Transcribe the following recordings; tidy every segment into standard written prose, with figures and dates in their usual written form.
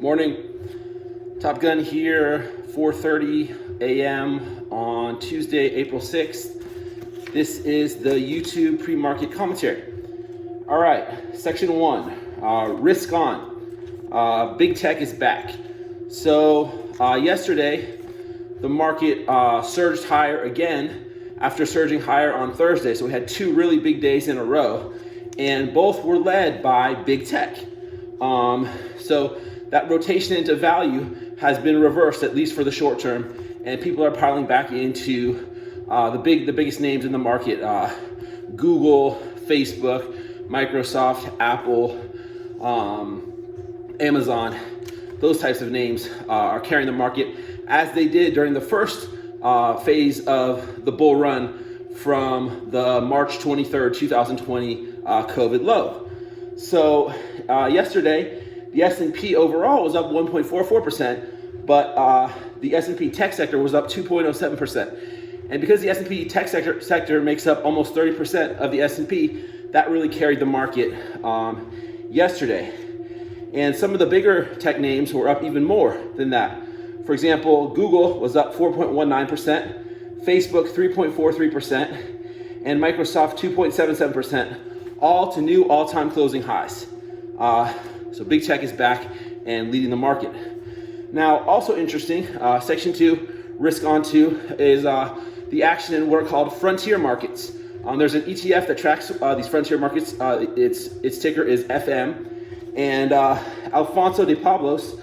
Morning. Top Gun here, 4:30 a.m. on Tuesday, April 6th. This is the YouTube pre-market commentary. All right, section 1, risk on. Big tech is back. So yesterday, the market surged higher again after surging higher on Thursday. So we had two really big days in a row, and both were led by big tech. So that rotation into value has been reversed, at least for the short term, and people are piling back into the biggest names in the market: Google, Facebook, Microsoft, Apple, Amazon. Those types of names are carrying the market, as they did during the first phase of the bull run from the March 23rd, 2020 COVID low. So yesterday, the S&P overall was up 1.44%, but the S&P tech sector was up 2.07%. And because the S&P tech sector makes up almost 30% of the S&P, that really carried the market yesterday. And some of the bigger tech names were up even more than that. For example, Google was up 4.19%, Facebook 3.43%, and Microsoft 2.77%, all to new all-time closing highs. So big tech is back and leading the market. Now, also interesting, section 2, risk on 2, is the action in what are called frontier markets. There's an ETF that tracks these frontier markets. Its ticker is FM. And Alfonso de Pablos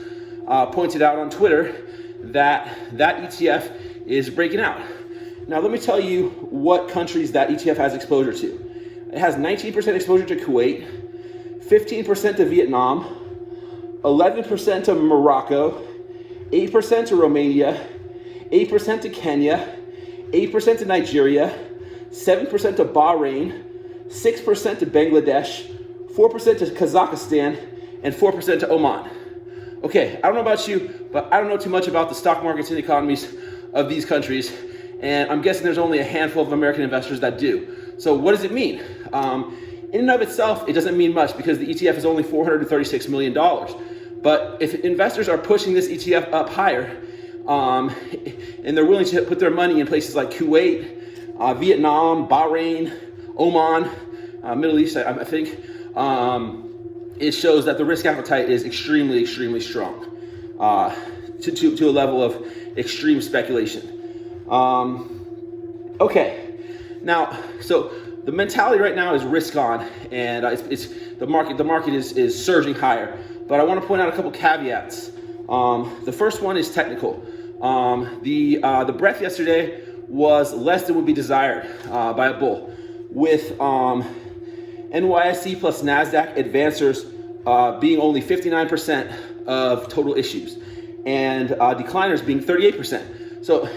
pointed out on Twitter that ETF is breaking out. Now, let me tell you what countries that ETF has exposure to. It has 19% exposure to Kuwait, 15% to Vietnam, 11% to Morocco, 8% to Romania, 8% to Kenya, 8% to Nigeria, 7% to Bahrain, 6% to Bangladesh, 4% to Kazakhstan, and 4% to Oman. Okay, I don't know about you, but I don't know too much about the stock markets and economies of these countries, and I'm guessing there's only a handful of American investors that do. So what does it mean? In and of itself, it doesn't mean much because the ETF is only $436 million. But if investors are pushing this ETF up higher, and they're willing to put their money in places like Kuwait, Vietnam, Bahrain, Oman, Middle East, I think, it shows that the risk appetite is extremely, extremely strong, to a level of extreme speculation. Okay, now, so the mentality right now is risk on, and it's the market is surging higher. But I want to point out a couple caveats. The first one is technical. The breadth yesterday was less than would be desired by a bull, with NYSE plus NASDAQ advancers being only 59% of total issues, and decliners being 38%. So,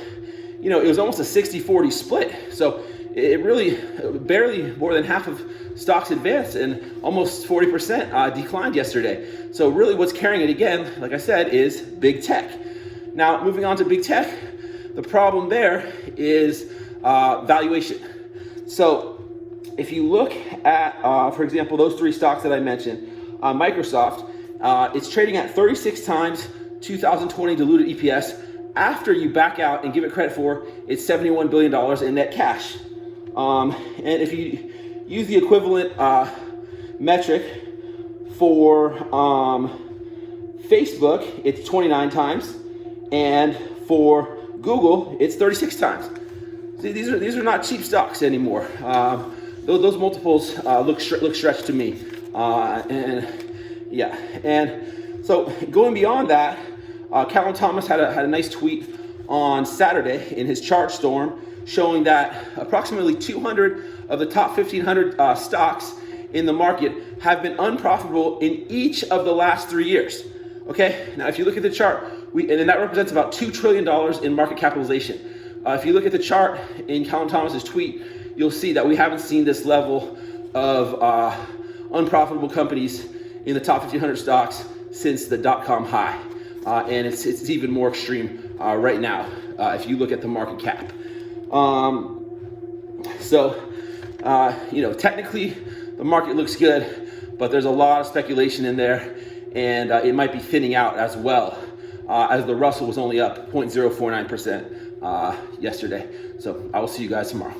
it was almost a 60-40 split. So it really barely more than half of stocks advanced, and almost 40% declined yesterday. So really what's carrying it again, like I said, is big tech. Now, moving on to big tech, the problem there is valuation. So if you look at, for example, those three stocks that I mentioned, Microsoft, it's trading at 36 times 2020 diluted EPS after you back out and give it credit for its $71 billion in net cash. And if you use the equivalent metric for Facebook, it's 29 times, and for Google, it's 36 times. See, these are not cheap stocks anymore. Those multiples look stretched to me, and so going beyond that, Calvin Thomas had a nice tweet on Saturday in his chart storm, showing that approximately 200 of the top 1,500 stocks in the market have been unprofitable in each of the last 3 years. Okay, now if you look at the chart, and that represents about $2 trillion in market capitalization. If you look at the chart in Calvin Thomas's tweet, you'll see that we haven't seen this level of unprofitable companies in the top 1,500 stocks since the dot-com high. And it's even more extreme right now if you look at the market cap. Technically the market looks good, but there's a lot of speculation in there, and it might be thinning out as well, as the Russell was only up 0.049% yesterday. So I will see you guys tomorrow.